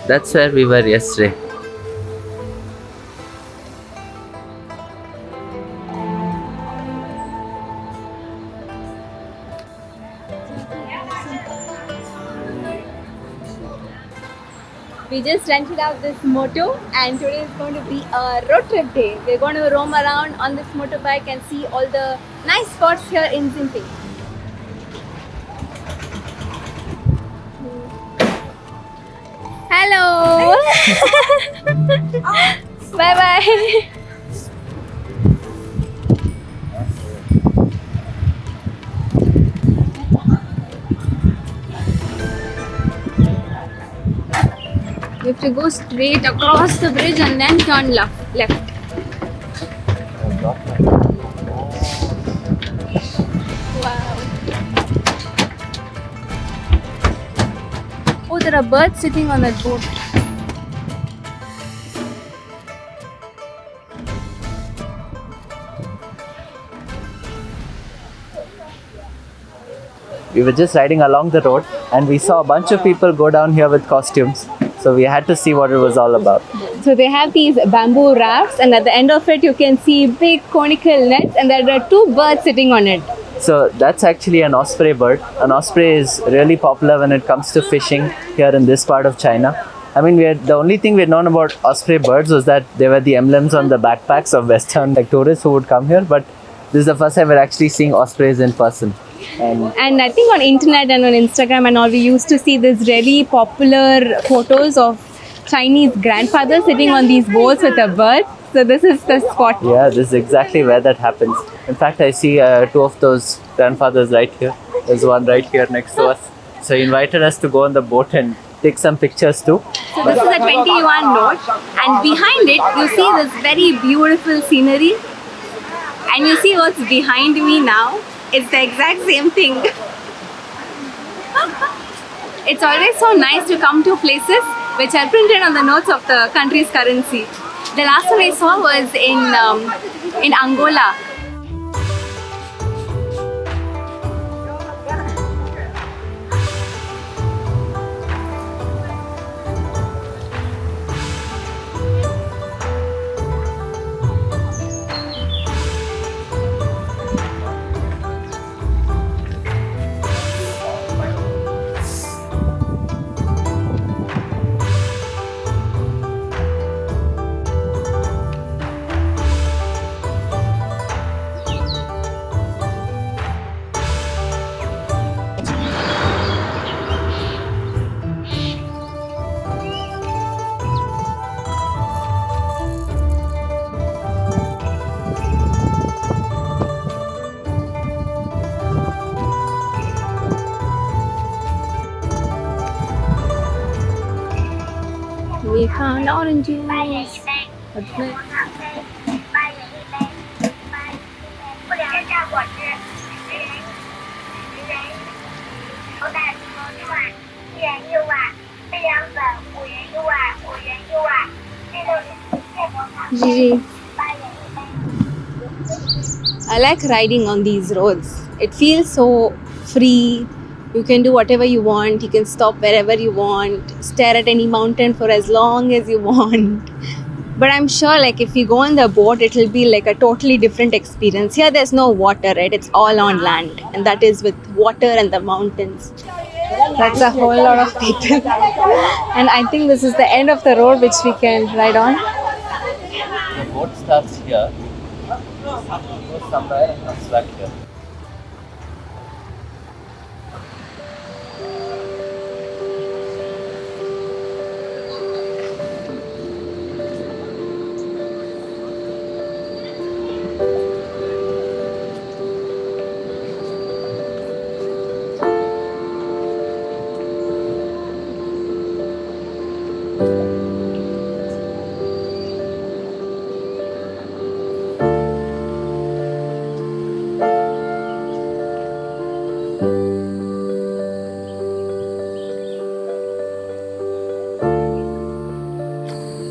That's where we were yesterday. We just rented out this moto and today is going to be a road trip day. We're going to roam around on this motorbike and see all the nice spots here in Xingping. Hello! Bye bye! You have to go straight across the bridge and then turn left. Wow. Oh, there are birds sitting on that boat. We were just riding along the road and we saw a bunch of people go down here with costumes. So we had to see what it was all about. So they have these bamboo rafts and at the end of it you can see big conical nets and there are two birds sitting on it. So that's actually an osprey bird. An osprey is really popular when it comes to fishing here in this part of China. I mean, the only thing we had known about osprey birds was that they were the emblems on the backpacks of Western tourists who would come here. But this is the first time we're actually seeing ospreys in person. And I think on internet and on Instagram and all, we used to see these really popular photos of Chinese grandfathers sitting on these boats with a bird. So this is the spot. Yeah, this is exactly where that happens. In fact, I see two of those grandfathers right here. There's one right here next to us. So he invited us to go on the boat and take some pictures too. So this is a 20 yuan note and behind it you see this very beautiful scenery. And you see what's behind me now? It's the exact same thing. It's always so nice to come to places which are printed on the notes of the country's currency. The last one I saw was in Angola. We found oranges. What's that? Gigi. I like riding on these roads. It feels so free. You can do whatever you want. You can stop wherever you want. Stare at any mountain for as long as you want. But I'm sure like if you go on the boat, it'll be like a totally different experience. Here there's no water, right? It's all on land. And that is with water and the mountains. That's a whole lot of people. And I think this is the end of the road which we can ride on. The boat starts here, goes somewhere and comes back here.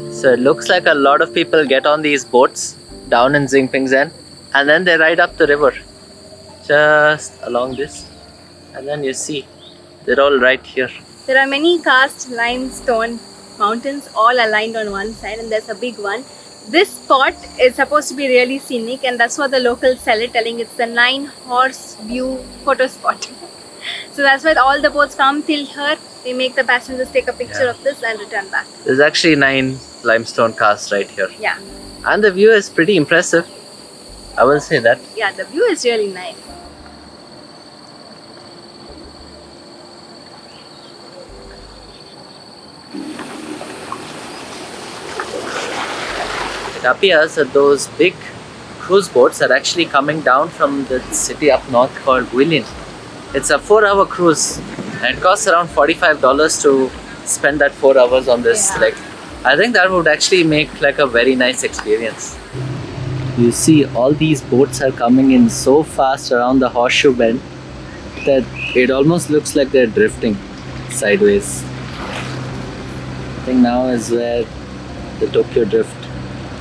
So it looks like a lot of people get on these boats down in Xingpingzhen and then they ride up the river just along this, and then you see they're all right here. There are many karst limestone mountains all aligned on one side, and there's a big one. This spot is supposed to be really scenic, and that's what the locals sell it, telling it's the 9-horse view photo spot. So that's why all the boats come till here. They make the passengers take a picture of this and return back. There's actually 9 limestone casts right here. Yeah. And the view is pretty impressive. I will say that. Yeah, the view is really nice. It appears that those big cruise boats are actually coming down from the city up north called Guilin. It's a 4-hour cruise and it costs around $45 to spend that 4 hours on this. Yeah. Like, I think that would actually make like a very nice experience. You see all these boats are coming in so fast around the horseshoe bend that it almost looks like they're drifting sideways. I think now is where the Tokyo Drift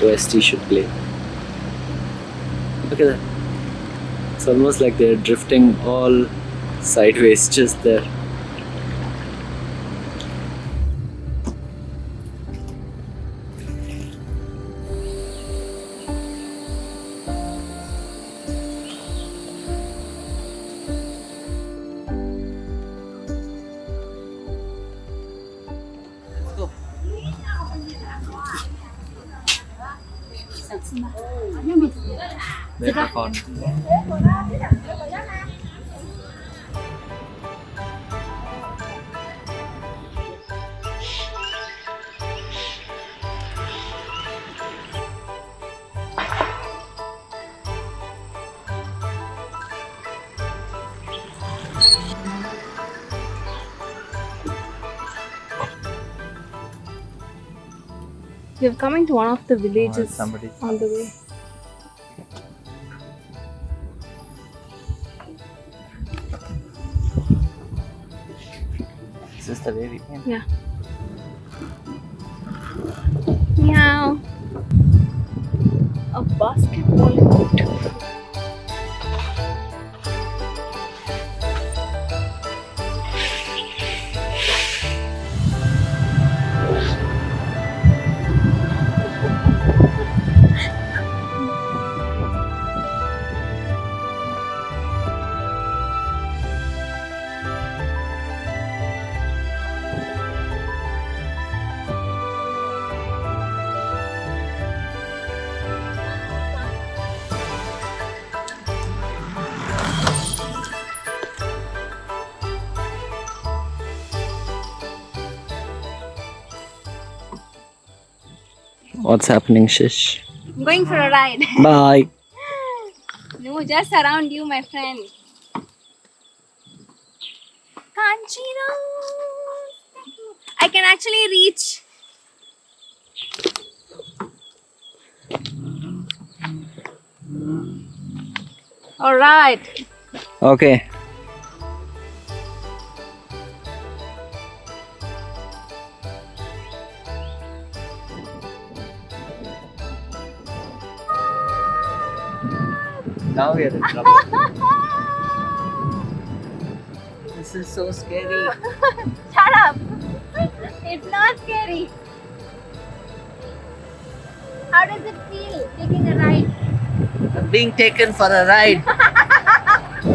OST should play. Look at that. It's almost like they're drifting all sideways just there. We're coming to one of the villages somebody. on the way. Is this the way we came? Yeah. Meow. A basketball court. What's happening, Shish? I'm going for a ride. Bye. No, just around you, my friend. Kanchiro! I can actually reach. Alright. Okay. Now we are in trouble. This is so scary. Shut up! It's not scary. How does it feel taking a ride? I'm being taken for a ride. Do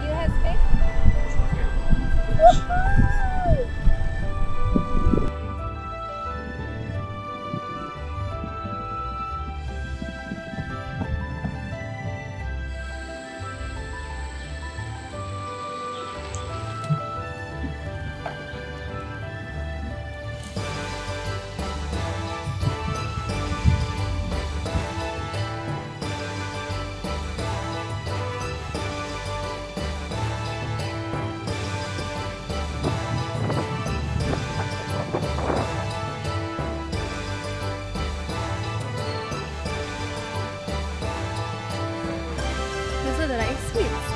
you have space? Those are the rice fields.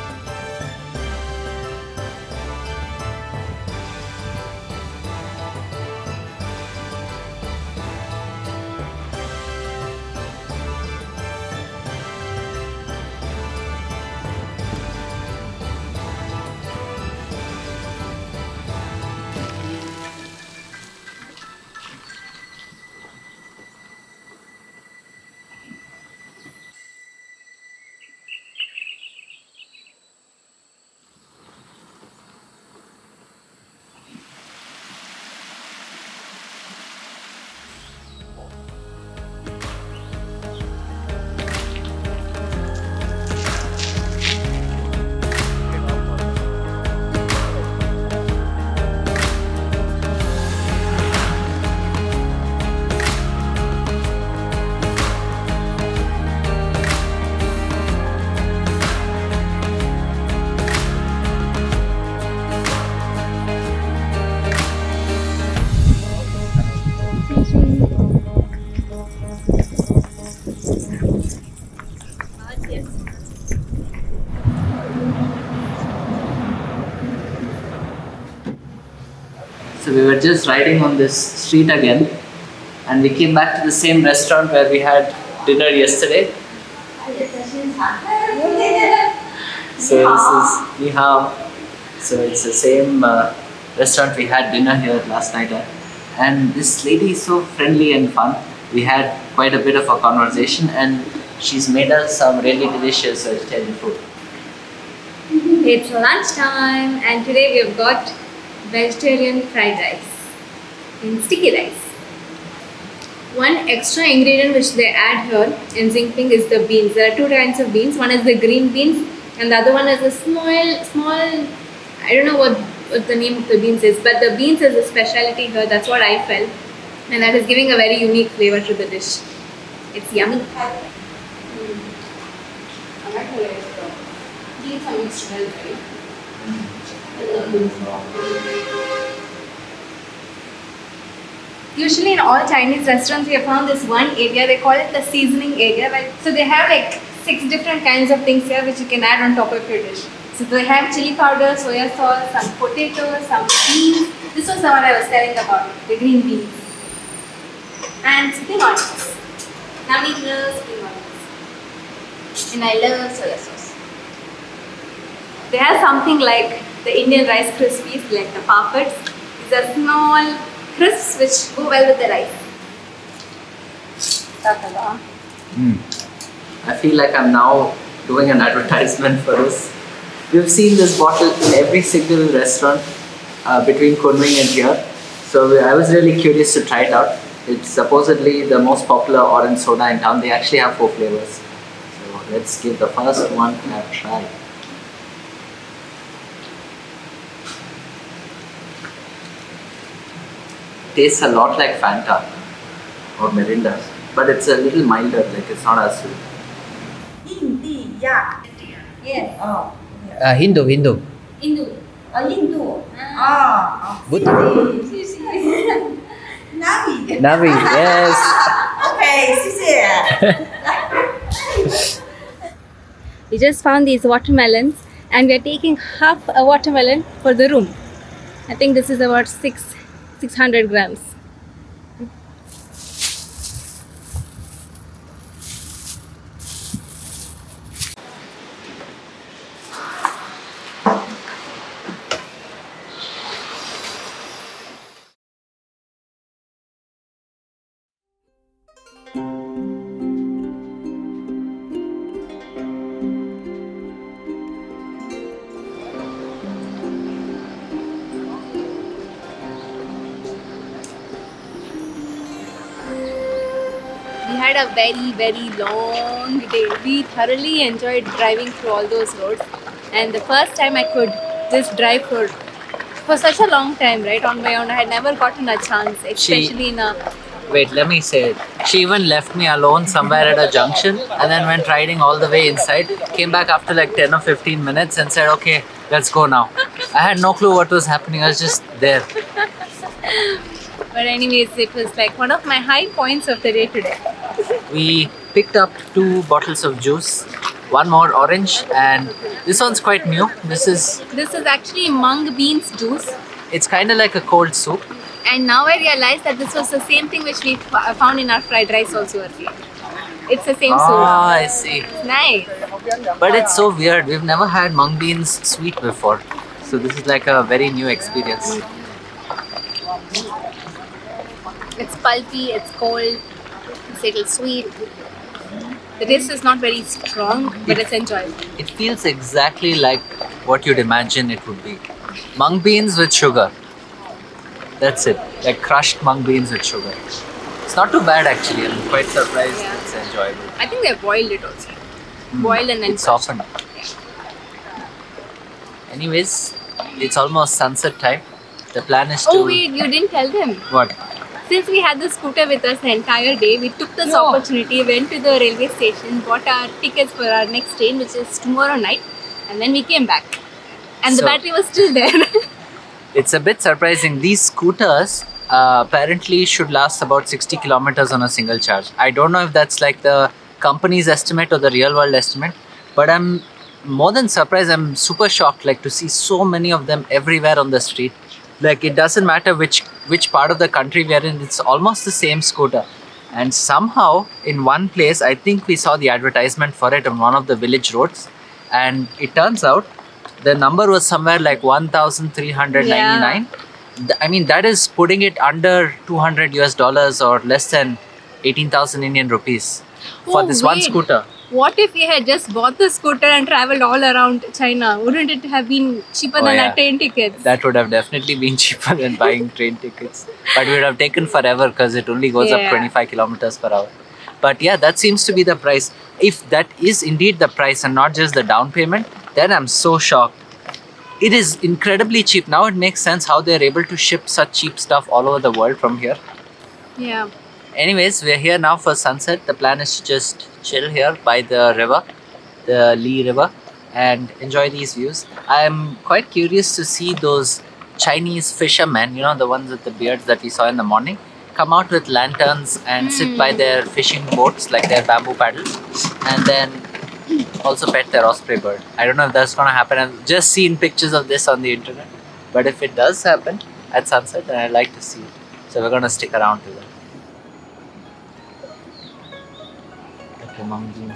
Yes. So we were just riding on this street again, and we came back to the same restaurant where we had dinner yesterday. So this is Ni Hao. So it's the same restaurant we had dinner here last night at. And this lady is so friendly and fun. We had quite a bit of a conversation, and she's made us some really delicious vegetarian food. It's lunchtime, and today we've got vegetarian fried rice in sticky rice. One extra ingredient which they add here in Xingping is the beans. There are two kinds of beans. One is the green beans, and the other one is a small. I don't know what the name of the beans is, but the beans is a specialty here. That's what I felt, and that is giving a very unique flavor to the dish. It's yummy. Beans are mixed well, right? Usually in all Chinese restaurants, we have found this one area, they call it the seasoning area. So they have like 6 different kinds of things here which you can add on top of your dish. So they have chili powder, soya sauce, some potatoes, some beans. This was the one I was telling about, the green beans. And spring onions. Nami loves spring onions. And I love soya sauce. They have something like the Indian rice krispies, like the papads. These are small crisps which go well with the rice. I feel like I'm now doing an advertisement for this. We've seen this bottle in every single restaurant between Kunming and here. So I was really curious to try it out. It's supposedly the most popular orange soda in town. They actually have 4 flavors. So let's give the first one a try. Tastes a lot like Fanta or Mirinda, but it's a little milder, like it's not as sweet. India. Yes. Oh. Hindu. Indu. Hindu. Oh. Buddha. Navi. Navi, yes. Okay, 谢谢. We just found these watermelons and we are taking half a watermelon for the room. I think this is about 600 grams. We had a very long day. We thoroughly enjoyed driving through all those roads, and the first time I could just drive for such a long time, right, on my own. I had never gotten a chance, especially in a... Wait, let me say it. She even left me alone somewhere at a junction and then went riding all the way inside. Came back after like 10 or 15 minutes and said, okay, let's go now. I had no clue what was happening. I was just there. But anyways, it was like one of my high points of the day today. We picked up 2 bottles of juice, one more orange, and this one's quite new. This is actually mung beans juice. It's kind of like a cold soup. And now I realized that this was the same thing which we found in our fried rice also earlier. It's the same soup. Ah, I see. It's nice. But it's so weird. We've never had mung beans sweet before. So this is like a very new experience. It's pulpy, it's cold, it's a little sweet. The taste is not very strong, but it's enjoyable. It feels exactly like what you'd imagine it would be. Mung beans with sugar. That's it. Like crushed mung beans with sugar. It's not too bad actually. I'm quite surprised. Yeah. It's enjoyable. I think they boiled it also. Boiled and then It's softened. Anyways, it's almost sunset time. The plan is to... Oh wait, you didn't tell them. What? Since we had the scooter with us the entire day, we took this opportunity, went to the railway station, bought our tickets for our next train, which is tomorrow night, and then we came back. And the battery was still there. It's a bit surprising. These scooters apparently should last about 60 kilometers on a single charge. I don't know if that's like the company's estimate or the real world estimate, but I'm more than surprised. I'm super shocked, like to see so many of them everywhere on the street. Like it doesn't matter which part of the country we are in, it's almost the same scooter. And somehow in one place, I think we saw the advertisement for it on one of the village roads, and it turns out the number was somewhere like 1,399. I mean, that is putting it under 200 US dollars or less than 18,000 Indian rupees for Oh, this one wait. scooter. What if we had just bought the scooter and traveled all around China? Wouldn't it have been cheaper Oh, than yeah. our train tickets? That would have definitely been cheaper than buying train tickets. But it would have taken forever because it only goes up Yeah. 25 kilometers per hour. But yeah, that seems to be the price. If that is indeed the price and not just the down payment, then I'm so shocked. It is incredibly cheap. Now it makes sense how they're able to ship such cheap stuff all over the world from here. Yeah. Anyways, we're here now for sunset. The plan is to just chill here by the river, the Li River, and enjoy these views. I'm quite curious to see those Chinese fishermen, you know, the ones with the beards that we saw in the morning, come out with lanterns and sit by their fishing boats, like their bamboo paddles, and then also pet their osprey bird. I don't know if that's gonna happen. I've just seen pictures of this on the internet, but if it does happen at sunset, then I'd like to see it. So we're gonna stick around to that. Xingpingzhen.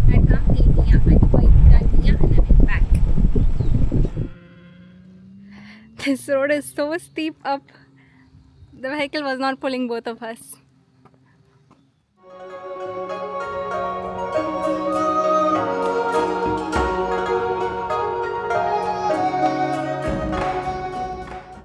I'd come till here. I'd go done here and I went back. This road is so steep up. The vehicle was not pulling both of us.